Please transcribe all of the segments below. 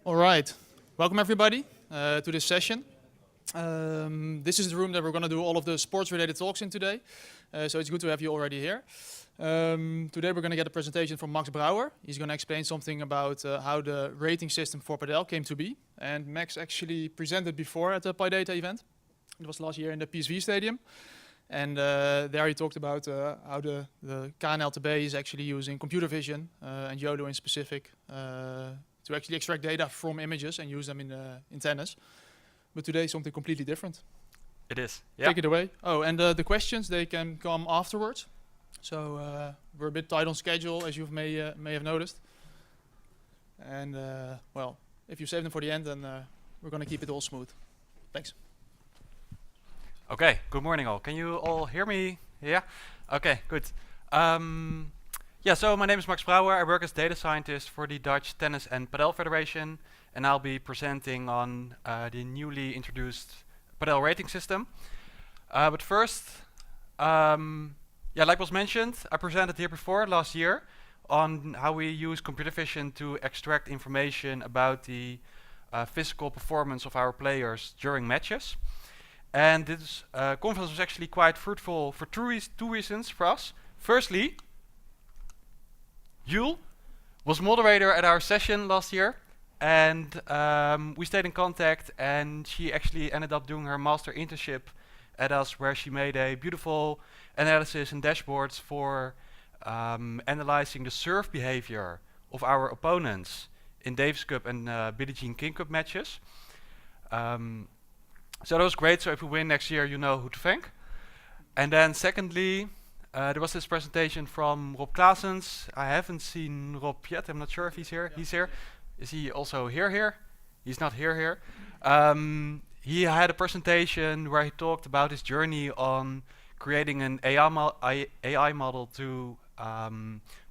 All right, welcome everybody to this session. This is the room that we're going to do all of the sports-related talks in today. So it's good to have you already here. Today we're going to get a presentation from Max Brouwer. He's going to explain something about how the rating system for Padel came to be. And Max actually presented before at the PyData event. It was last year in the PSV Stadium. And there he talked about how the KNLTB is actually using computer vision and YOLO in specific to actually extract data from images and use them in tennis. But today something completely different. It is. Yeah. Take it away. Oh, and the questions, they can come afterwards. So we're a bit tight on schedule, as you may have noticed. And well, if you save them for the end, then we're going to keep it all smooth. Thanks. Okay. Good morning, all. Can you all hear me? Yeah. Okay. Good. Yeah. So my name is Max Brouwer. I work as data scientist for the Dutch Tennis and Padel Federation, and I'll be presenting on the newly introduced Padel rating system. But first, yeah, like was mentioned, I presented here before last year on how we use computer vision to extract information about the physical performance of our players during matches. And this conference was actually quite fruitful for two reasons for us. Firstly, Yul was moderator at our session last year, and we stayed in contact, and she actually ended up doing her master internship at us, where she made a beautiful analysis and dashboards for analyzing the serve behavior of our opponents in Davis Cup and Billie Jean King Cup matches. So that was great. So if we win next year, you know who to thank. And then secondly, there was this presentation from Rob Claessens. I haven't seen Rob yet. I'm not sure if he's here. He's here. Is he also here? He's not here. He had a presentation where he talked about his journey on creating an AI model to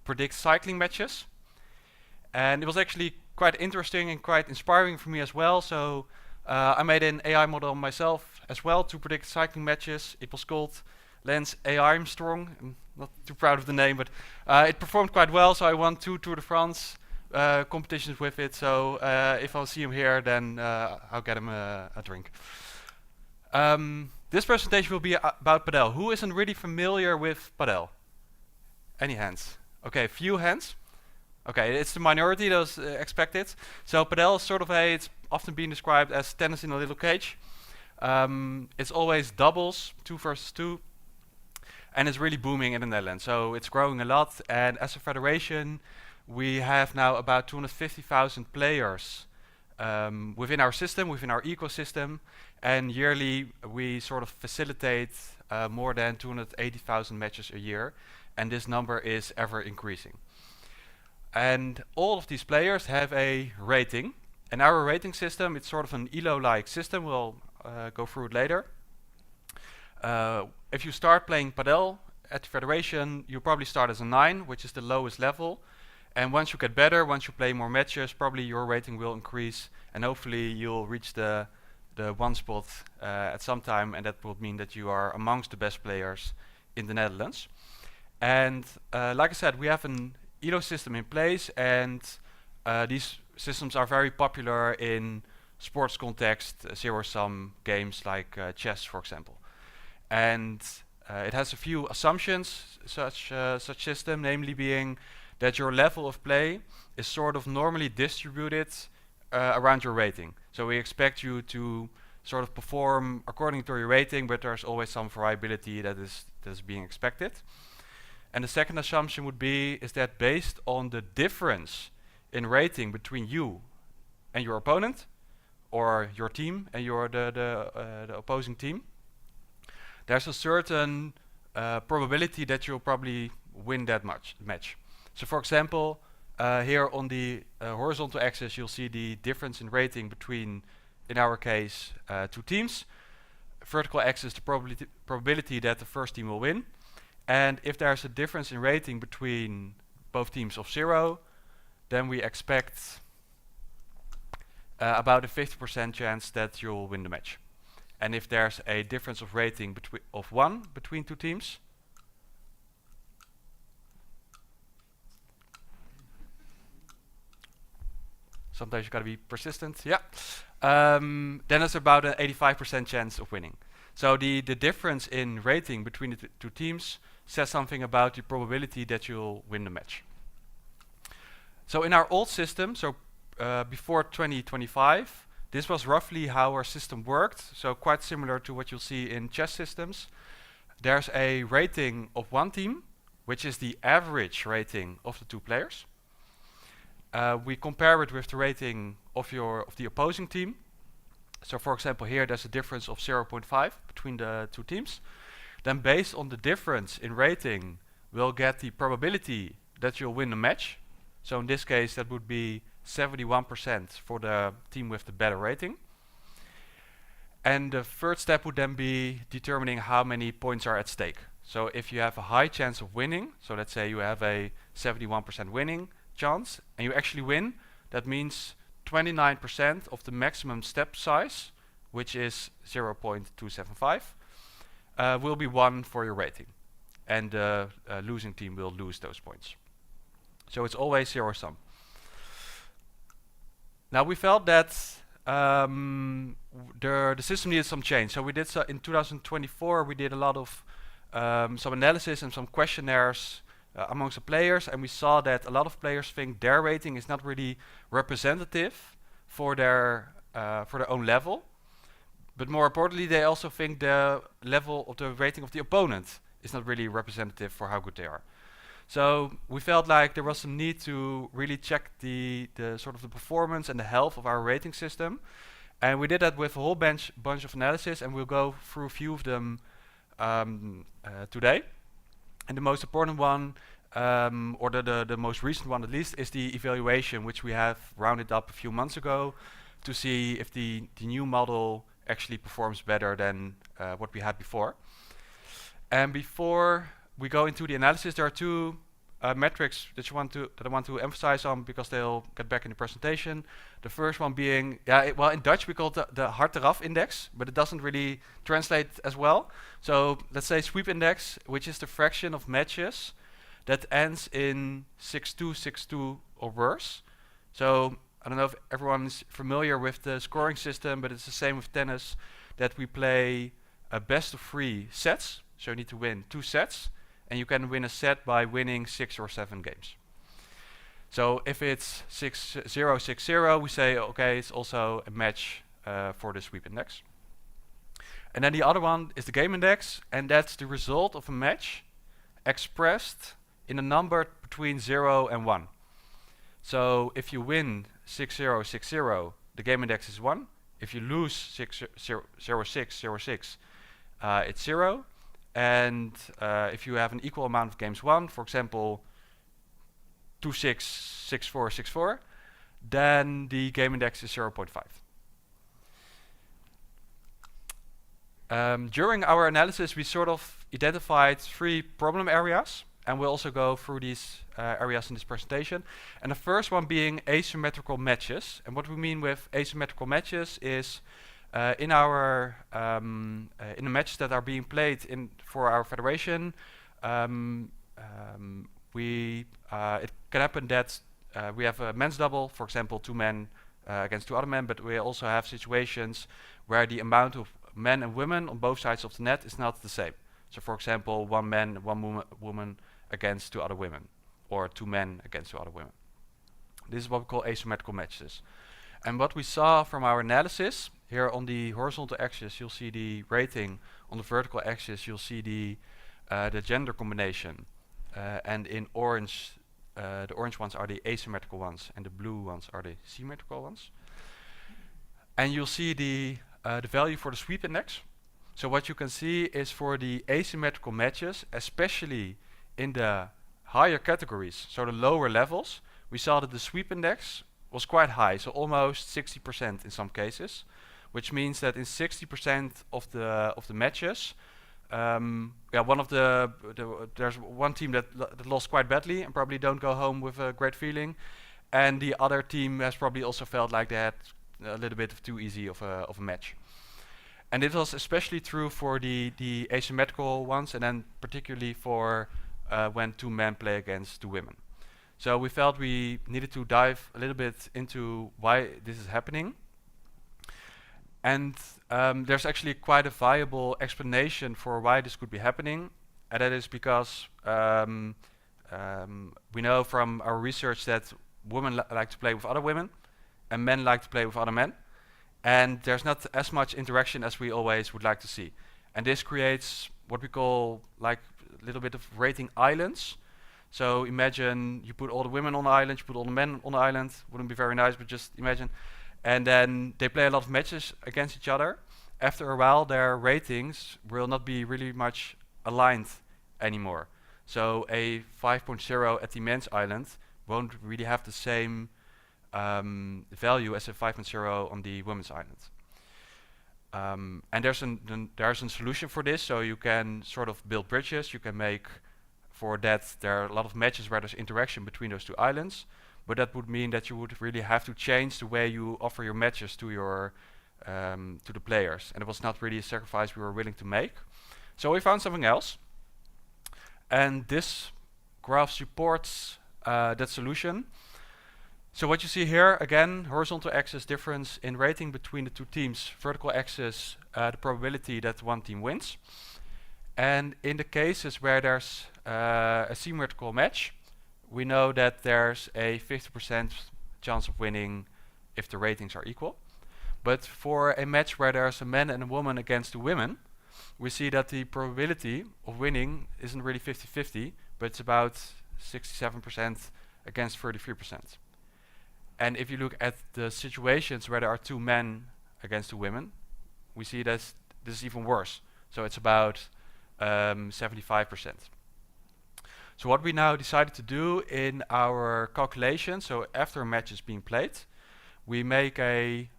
predict cycling matches. And it was actually quite interesting and quite inspiring for me as well. So I made an AI model myself as well to predict cycling matches. It was called Lance AI Armstrong. I'm not too proud of the name, but it performed quite well. So I won 2 Tour de France competitions with it. So if I'll see him here, then I'll get him a drink. This presentation will be about Padel. Who isn't really familiar with Padel? Any hands? Okay, few hands. Okay, it's the minority, those expected. So Padel is sort of it's often been described as tennis in a little cage. It's always doubles, 2 versus 2. And it's really booming in the Netherlands. So it's growing a lot. And as a federation, we have now about 250,000 players within our system, within our ecosystem. And yearly, we sort of facilitate more than 280,000 matches a year. And this number is ever increasing. And all of these players have a rating. And our rating system, it's sort of an ELO-like system. We'll go through it later. If you start playing Padel at the federation, you probably start as a 9, which is the lowest level. And once you get better, once you play more matches, probably your rating will increase. And hopefully you'll reach the 1 spot at some time. And that will mean that you are amongst the best players in the Netherlands. And like I said, we have an ELO system in place. And these systems are very popular in sports context, zero-sum games like chess, for example. And it has a few assumptions, such system, namely being that your level of play is sort of normally distributed around your rating. So we expect you to sort of perform according to your rating, but there's always some variability that is being expected. And the second assumption would be is that based on the difference in rating between you and your opponent, or your team and the opposing team, there's a certain probability that you'll probably win that match. So for example, here on the horizontal axis, you'll see the difference in rating between, in our case, 2 teams. Vertical axis, the probability that the first team will win. And if there's a difference in rating between both teams of 0, then we expect about a 50% chance that you'll win the match. And if there's a difference of rating of 1 between 2 teams, sometimes you gotta be persistent. Yeah. Then it's about an 85% chance of winning. So the difference in rating between the two teams says something about the probability that you'll win the match. So in our old system, so before 2025, this was roughly how our system worked. So quite similar to what you'll see in chess systems. There's a rating of one team, which is the average rating of the two players. We compare it with the rating of the opposing team. So for example, here there's a difference of 0.5 between the two teams. Then based on the difference in rating, we'll get the probability that you'll win the match. So in this case, that would be 71% for the team with the better rating. And the third step would then be determining how many points are at stake. So if you have a high chance of winning, so let's say you have a 71% winning chance, and you actually win, that means 29% of the maximum step size, which is 0.275, will be won for your rating. And the losing team will lose those points. So it's always zero sum. Now we felt that the system needed some change. So we did in 2024, we did a lot of some analysis and some questionnaires amongst the players, and we saw that a lot of players think their rating is not really representative for their own level. But more importantly, they also think the level of the rating of the opponent is not really representative for how good they are. So we felt like there was some need to really check the sort of the performance and the health of our rating system. And we did that with a whole bunch of analysis, and we'll go through a few of them today. And the most important one, or the most recent one at least, is the evaluation, which we have rounded up a few months ago to see if the new model actually performs better than what we had before. And before we go into the analysis, there are two metrics that I want to emphasize on, because they'll get back in the presentation. The first one being, well, in Dutch we call it the hard eraf index, but it doesn't really translate as well. So let's say sweep index, which is the fraction of matches that ends in 6-2, 6-2 or worse. So I don't know if everyone is familiar with the scoring system, but it's the same with tennis, that we play a best of 3 sets. So you need to win 2 sets, and you can win a set by winning 6 or 7 games. So if it's 6-0, 6-0, we say, okay, it's also a match for the sweep index. And then the other one is the game index, and that's the result of a match expressed in a number between 0 and 1. So if you win 6-0, 6-0, the game index is 1. If you lose 6-0, 0-6, 0-6, it's 0. And if you have an equal amount of games won, for example, 2-6, 6-4, 6-4, then the game index is 0.5. During our analysis, we sort of identified 3 problem areas, and we'll also go through these areas in this presentation. And the first one being asymmetrical matches. And what we mean with asymmetrical matches is in our in the matches that are being played for our federation, it can happen that we have a men's double, for example, 2 men against 2 other men, but we also have situations where the amount of men and women on both sides of the net is not the same. So for example, 1 man, 1 woman against 2 other women, or 2 men against 2 other women. This is what we call asymmetrical matches. And what we saw from our analysis, here on the horizontal axis you'll see the rating, on the vertical axis you'll see the gender combination, and in orange, the orange ones are the asymmetrical ones and the blue ones are the symmetrical ones. And you'll see the value for the sweep index. So what you can see is for the asymmetrical matches, especially in the higher categories, so the lower levels, we saw that the sweep index was quite high, so almost 60% in some cases, which means that in 60% of the matches, there's one team that lost quite badly and probably don't go home with a great feeling, and the other team has probably also felt like they had a little bit of too easy of a match. And it was especially true for the asymmetrical ones, and then particularly for when 2 men play against 2 women. So we felt we needed to dive a little bit into why this is happening. And there's actually quite a viable explanation for why this could be happening. And that is because we know from our research that women like to play with other women and men like to play with other men. And there's not as much interaction as we always would like to see. And this creates what we call like a little bit of rating islands. So imagine you put all the women on the island, you put all the men on the island. Wouldn't be very nice, but just imagine. And then they play a lot of matches against each other. After a while, their ratings will not be really much aligned anymore. So a 5.0 at the men's island won't really have the same value as a 5.0 on the women's island. And there's a solution for this, so you can sort of build bridges. You can make, for that, there are a lot of matches where there's interaction between those two islands, but that would mean that you would really have to change the way you offer your matches to your to the players, and it was not really a sacrifice we were willing to make. So we found something else, and this graph supports that solution. So what you see here, again, horizontal axis difference in rating between the two teams, vertical axis the probability that one team wins. And in the cases where there's a symmetrical match, we know that there's a 50% chance of winning if the ratings are equal. But for a match where there's a man and a woman against two women, we see that the probability of winning isn't really 50-50, but it's about 67% against 33%. And if you look at the situations where there are two men against two women, we see that this is even worse. So it's about 75%. So what we now decided to do in our calculation, so after a match is being played, we make a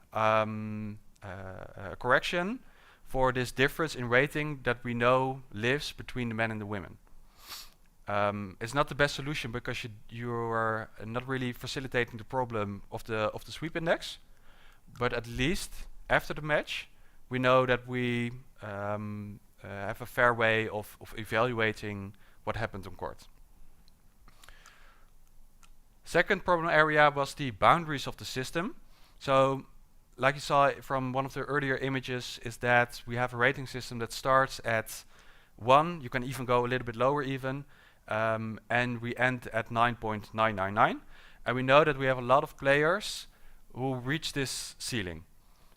correction for this difference in rating that we know lives between the men and the women. It's not the best solution because you are not really facilitating the problem of the sweep index, but at least after the match, we know that we have a fair way of evaluating what happened on court. Second problem area was the boundaries of the system. So, like you saw from one of the earlier images, is that we have a rating system that starts at 1, you can even go a little bit lower even, and we end at 9.999. And we know that we have a lot of players who reach this ceiling.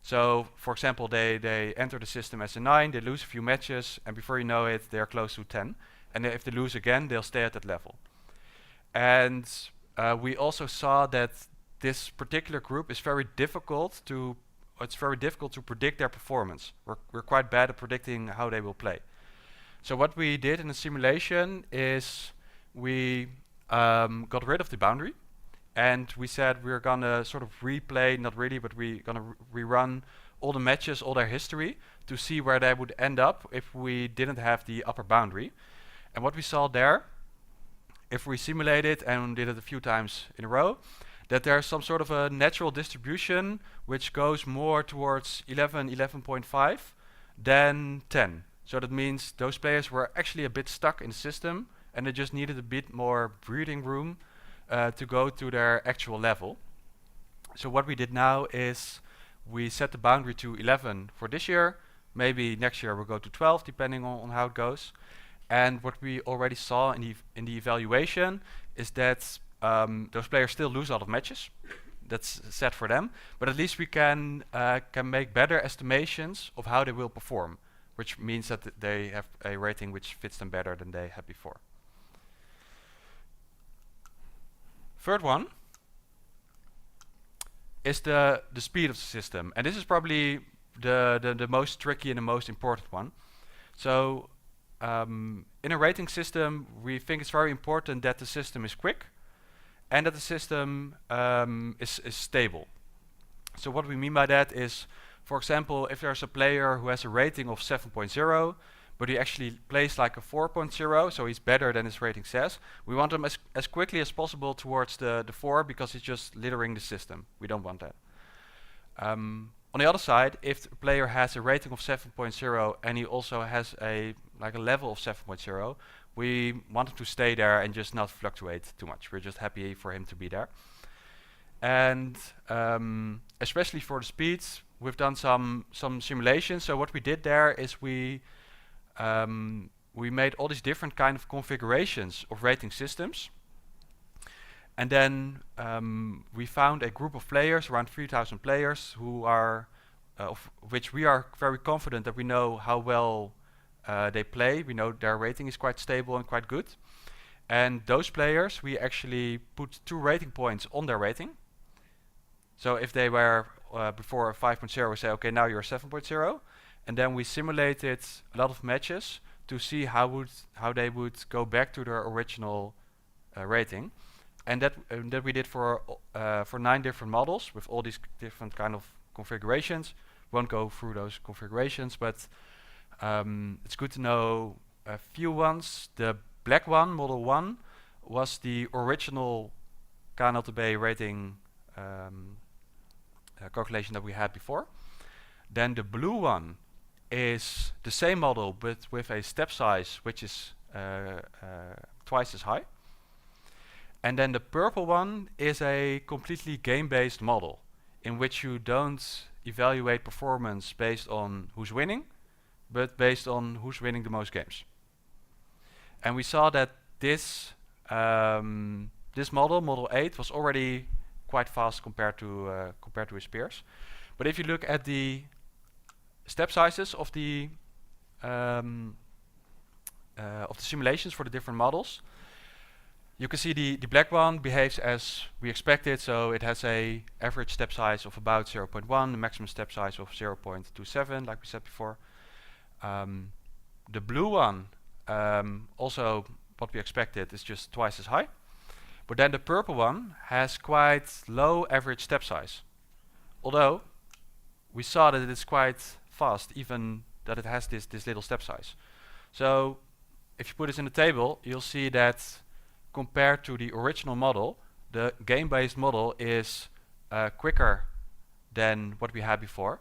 So, for example, they enter the system as a 9, they lose a few matches, and before you know it, they're close to 10. And if they lose again, they'll stay at that level. And we also saw that this particular group is very difficult to predict their performance. We're quite bad at predicting how they will play. So what we did in the simulation is we got rid of the boundary, and we said we're gonna sort of replay, not really, but we're gonna rerun all the matches, all their history, to see where they would end up if we didn't have the upper boundary. And what we saw there, if we simulate it and did it a few times in a row, that there's some sort of a natural distribution which goes more towards 11, 11.5 than 10. So that means those players were actually a bit stuck in the system and they just needed a bit more breathing room to go to their actual level. So what we did now is we set the boundary to 11 for this year. Maybe next year we'll go to 12 depending on how it goes. And what we already saw in the evaluation is that those players still lose a lot of matches. That's sad for them, but at least we can make better estimations of how they will perform, which means that they have a rating which fits them better than they had before. Third one is the speed of the system, and this is probably the most tricky and the most important one. So in a rating system, we think it's very important that the system is quick and that the system is stable. So what we mean by that is, for example, if there's a player who has a rating of 7.0, but he actually plays like a 4.0, so he's better than his rating says, we want him as quickly as possible towards the 4 because it's just littering the system. We don't want that. On the other side, if the player has a rating of 7.0 and he also has a level of 7.0, We want him to stay there and just not fluctuate too much. We're just happy for him to be there. And especially for the speeds, we've done some simulations. So what we did there is we made all these different kind of configurations of rating systems. And then we found a group of players, around 3,000 players, who are, of which we are very confident that we know how well they play. We know their rating is quite stable and quite good. And those players, we actually put 2 rating points on their rating. So if they were before a 5.0, we say, okay, now you're 7.0. And then we simulated a lot of matches to see how they would go back to their original rating. And that we did for 9 different models with all these different kind of configurations. Won't go through those configurations, but it's good to know a few ones. The black one, model 1, was the original KNLTB rating calculation that we had before. Then the blue one is the same model but with a step size which is twice as high. And then the purple one is a completely game-based model in which you don't evaluate performance based on who's winning, but based on who's winning the most games. And we saw that this model, model 8, was already quite fast compared to his peers. But if you look at the step sizes of the simulations for the different models, you can see the black one behaves as we expected, so it has a average step size of about 0.1, the maximum step size of 0.27, like we said before. The blue one, also what we expected, is just twice as high. But then the purple one has quite low average step size. Although we saw that it is quite fast, even that it has this little step size. So if you put this in the table, you'll see that compared to the original model, the game-based model is quicker than what we had before,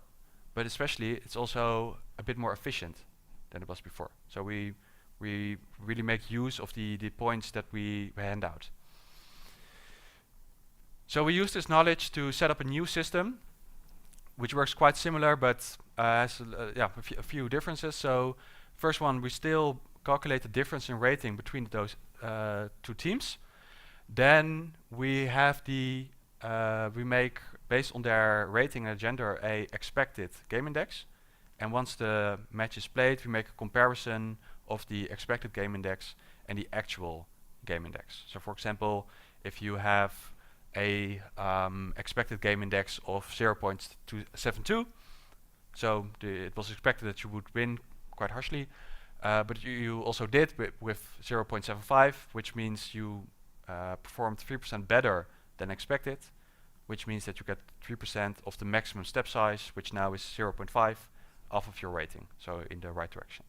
but especially it's also a bit more efficient than it was before. So we really make use of the points that we hand out. So we use this knowledge to set up a new system, which works quite similar, but has a few differences. So first one, we still calculate the difference in rating between those 2 teams. Then we have we make, based on their rating and gender, a expected game index. And once the match is played, we make a comparison of the expected game index and the actual game index. So for example, if you have a expected game index of 0.272, so it was expected that you would win quite harshly, but you also did with 0.75, which means you performed 3% better than expected, which means that you get 3% of the maximum step size, which now is 0.5, off of your rating, so in the right direction.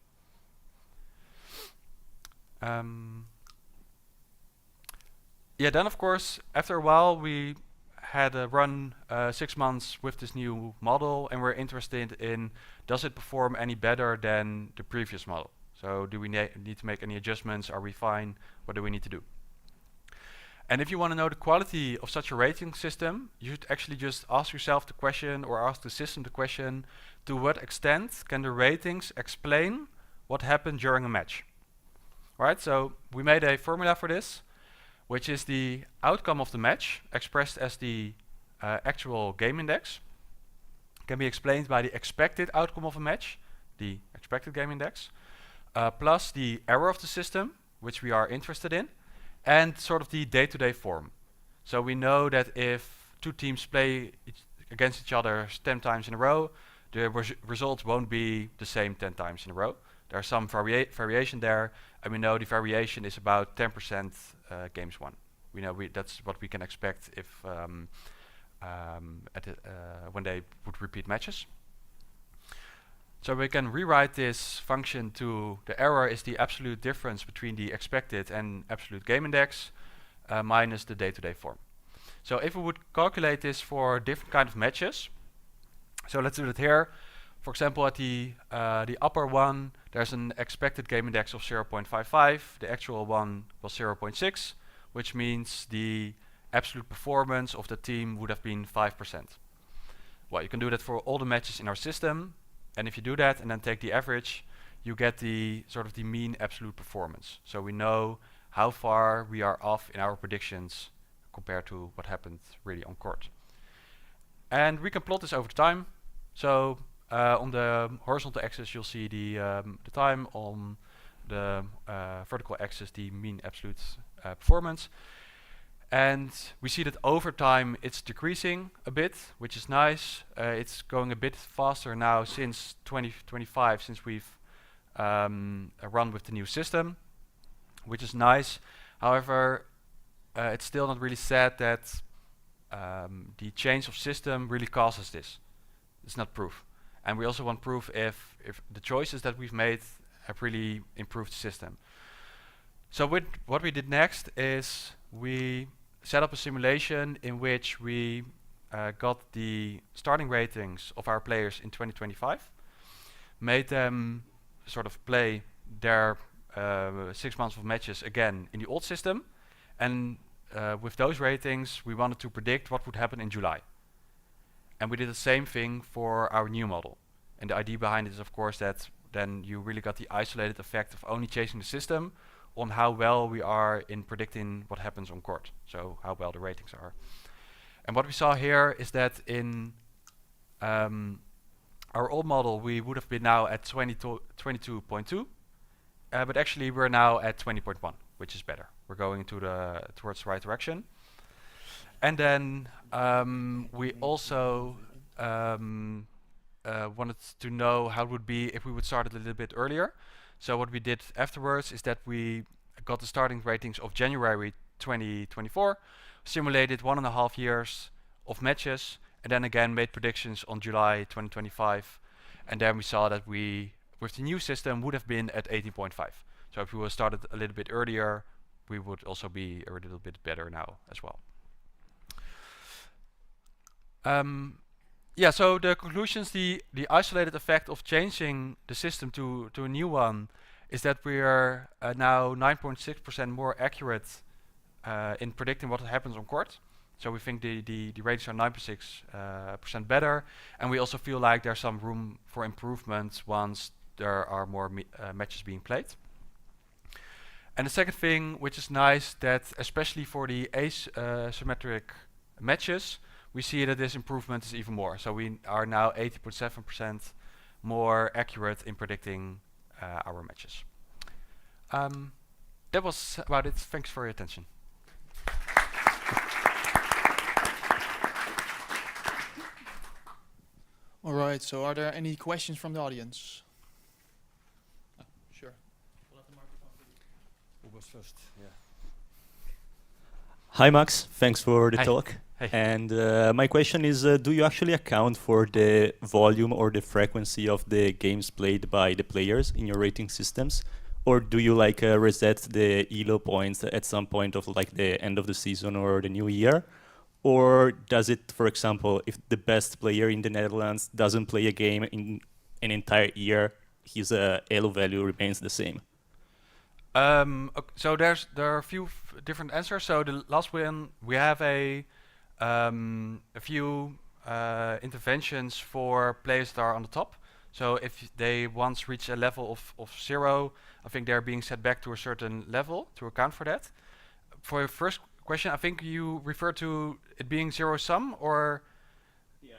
Then of course, after a while, we had a run 6 months with this new model, and we're interested in, does it perform any better than the previous model? So do we need to make any adjustments? Are we fine? What do we need to do? And if you want to know the quality of such a rating system, you should actually just ask yourself the question, or ask the system the question, to what extent can the ratings explain what happened during a match? Right, so we made a formula for this, which is the outcome of the match expressed as the actual game index. Can be explained by the expected outcome of a match, the expected game index, plus the error of the system, which we are interested in, and sort of the day-to-day form. So we know that if 2 teams play against each other 10 times in a row, the results won't be the same 10 times in a row. There's some variation there, and we know the variation is about 10% games won. We know that's what we can expect if when they would repeat matches. So we can rewrite this function to, the error is the absolute difference between the expected and absolute game index minus the day-to-day form. So if we would calculate this for different kind of matches, so let's do that here. For example, at the upper one, there's an expected game index of 0.55. The actual one was 0.6, which means the absolute performance of the team would have been 5%. Well, you can do that for all the matches in our system, and if you do that and then take the average, you get the sort of the mean absolute performance. So we know how far we are off in our predictions compared to what happened really on court. And we can plot this over time. So on the horizontal axis you'll see the time, on the vertical axis the mean absolute performance. And we see that over time it's decreasing a bit, which is nice. It's going a bit faster now since 2025, since we've run with the new system, which is nice. However, it's still not really said that the change of system really causes this. It's not proof. And we also want proof if the choices that we've made have really improved the system. So what we did next is we set up a simulation in which we got the starting ratings of our players in 2025, made them sort of play their 6 months of matches again in the old system, and with those ratings we wanted to predict what would happen in July. And we did the same thing for our new model. And the idea behind it is of course that then you really got the isolated effect of only chasing the system on how well we are in predicting what happens on court, so how well the ratings are. And what we saw here is that in our old model we would have been now at 22.2, but actually we're now at 20.1, which is better. We're going towards the right direction. And then we also wanted to know how it would be if we would start it a little bit earlier. So what we did afterwards is that we got the starting ratings of January 2024, simulated 1.5 years of matches, and then again made predictions on July 2025. And then we saw that we, with the new system, would have been at 18.5. So if we would started a little bit earlier, we would also be a little bit better now as well. Yeah, so the conclusions, the isolated effect of changing the system to a new one is that we are now 9.6% more accurate in predicting what happens on court. So we think the ratings are 9.6% better, and we also feel like there's some room for improvement once there are more matches being played. And the second thing, which is nice, that especially for the asymmetric matches, we see that this improvement is even more. So we are now 80.7% more accurate in predicting our matches. That was about it. Thanks for your attention. All right, so are there any questions from the audience? Sure. Who was first? Yeah. Hi Max, thanks for the Hi. talk. Hey. And my question is, do you actually account for the volume or the frequency of the games played by the players in your rating systems? Or do you like reset the ELO points at some point of like the end of the season or the new year? Or does it, for example, if the best player in the Netherlands doesn't play a game in an entire year, his ELO value remains the same? So there are a few different answers. So the last one, we have a few interventions for players that are on the top. So if they once reach a level of 0, I think they're being set back to a certain level to account for that. For your first question, I think you refer to it being 0 sum, or? Yeah.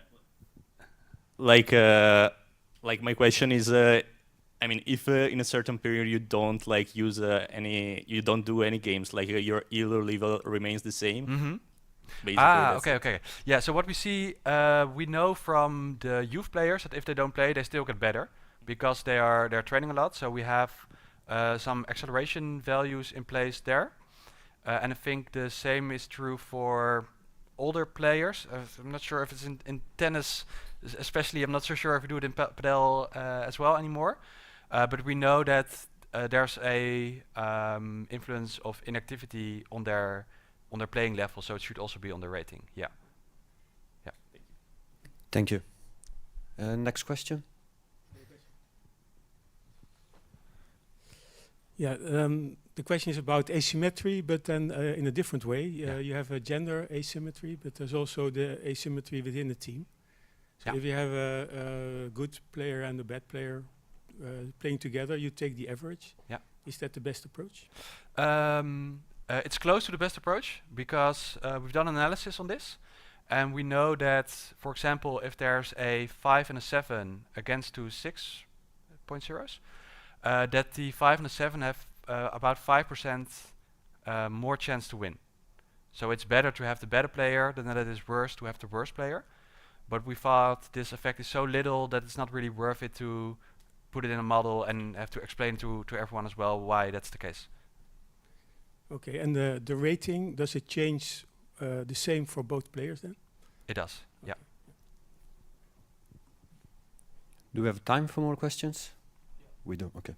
Like my question is, I mean, if in a certain period you don't like use you don't do any games, like your ELO level remains the same. Mm-hmm. Basically, okay. Yeah, so what we see, we know from the youth players that if they don't play, they still get better because they're training a lot. So we have some acceleration values in place there, and I think the same is true for older players. I'm not sure if it's in tennis, especially. I'm not so sure if we do it in Padel as well anymore. But we know that there's a influence of inactivity on their playing level, so it should also be on the rating. Yeah. Thank you. Next question. Yeah, the question is about asymmetry, but then in a different way. Yeah. You have a gender asymmetry, but there's also the asymmetry within the team. So Yeah. if you have a good player and a bad player playing together, you take the average. Yeah. Is that the best approach? It's close to the best approach because we've done analysis on this, and we know that, for example, if there's a 5 and a 7 against two 6.0s, that the 5 and the 7 have about 5% more chance to win. So it's better to have the better player than that it is worse to have the worse player. But we thought this effect is so little that it's not really worth it to put it in a model and have to explain to everyone as well why that's the case. Okay, and the rating, does it change the same for both players then? It does, yeah. Do we have time for more questions? We do, okay.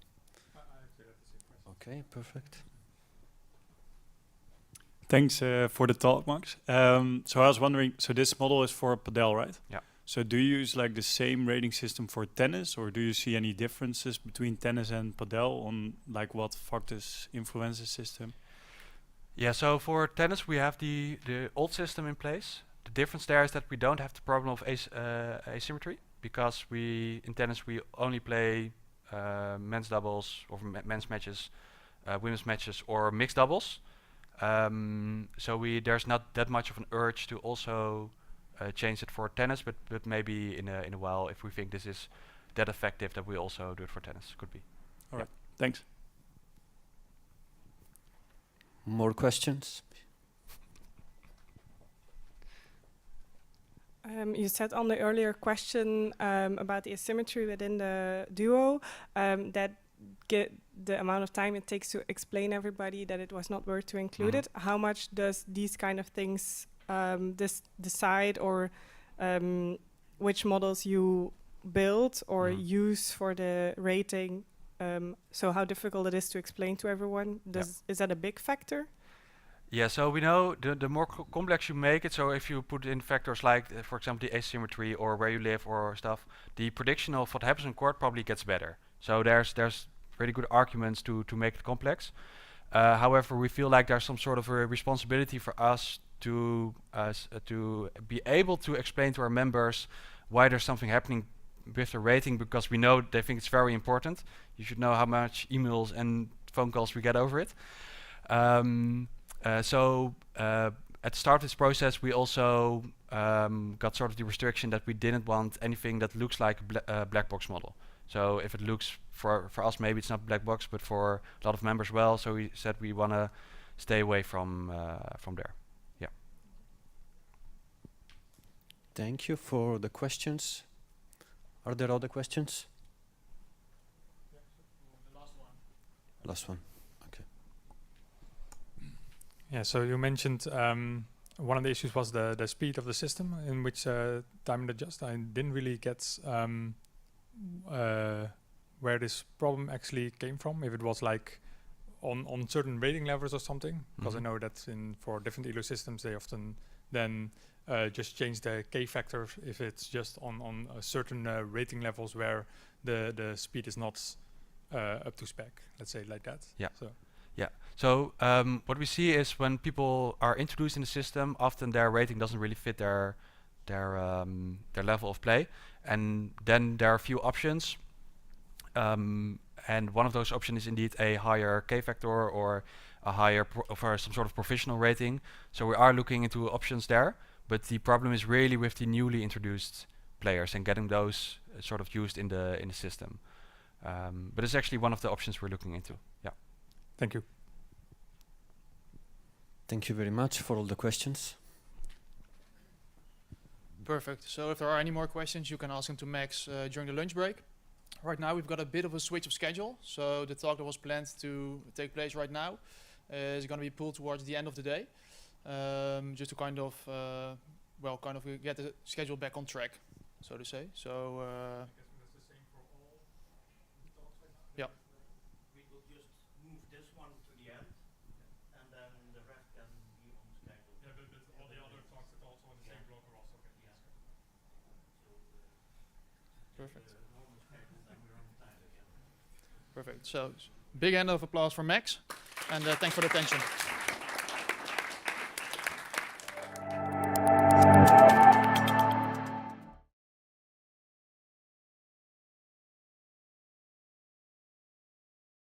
Okay, perfect. Thanks for the talk, Max. So I was wondering, so this model is for Padel, right? Yeah. So do you use like the same rating system for tennis, or do you see any differences between tennis and Padel on like what factors influence the system? Yeah, so for tennis we have the old system in place. The difference there is that we don't have the problem of asymmetry, because in tennis we only play men's doubles or men's matches, women's matches or mixed doubles. So there's not that much of an urge to also change it for tennis, but maybe in a while, if we think this is that effective, that we also do it for tennis. Could be. All right, thanks. More questions? You said on the earlier question about the asymmetry within the duo that the amount of time it takes to explain everybody that it was not worth to include it. How much does these kind of things decide, or which models you build or use for the rating? So how difficult it is to explain to everyone? Is that a big factor? Yeah, so we know the more complex you make it, so if you put in factors like, for example, the asymmetry or where you live or stuff, the prediction of what happens in court probably gets better. So there's really good arguments to make it complex. However, we feel like there's some sort of a responsibility for us to be able to explain to our members why there's something happening with the rating, because we know they think it's very important. You should know how much emails and phone calls we get over it. So at the start of this process, we also got sort of the restriction that we didn't want anything that looks like a black box model. So if it looks for us, maybe it's not black box, but for a lot of members, well. So we said we want to stay away from there. Yeah. Thank you for the questions. Are there other questions? The last one. Last one. Okay. Yeah, so you mentioned one of the issues was the speed of the system in which time it adjusts. I didn't really get where this problem actually came from, if it was like on certain rating levels or something, because I know that for different ELO systems they often then just change the K factor if it's just on a certain rating levels where the speed is not up to spec, let's say like that. Yeah. So. Yeah. So what we see is when people are introduced in the system, often their rating doesn't really fit their level of play, and then there are a few options. And one of those options is indeed a higher K factor or a higher or some sort of professional rating. So we are looking into options there, but the problem is really with the newly introduced players and getting those sort of used in the system. But it's actually one of the options we're looking into. Yeah. Thank you. Thank you very much for all the questions. Perfect. So if there are any more questions, you can ask them to Max during the lunch break. Right now we've got a bit of a switch of schedule. So the talk that was planned to take place right now is going to be pulled towards the end of the day, just to kind of get the schedule back on track, so to say. So yeah. We will just move this one to the end, and then the rest can be on schedule. Yeah, but all the other talks are also on the same block are also okay. Yeah. So Perfect. normal schedule, then we're on time again. Perfect. So Big hand of applause for Max, and thanks for the attention.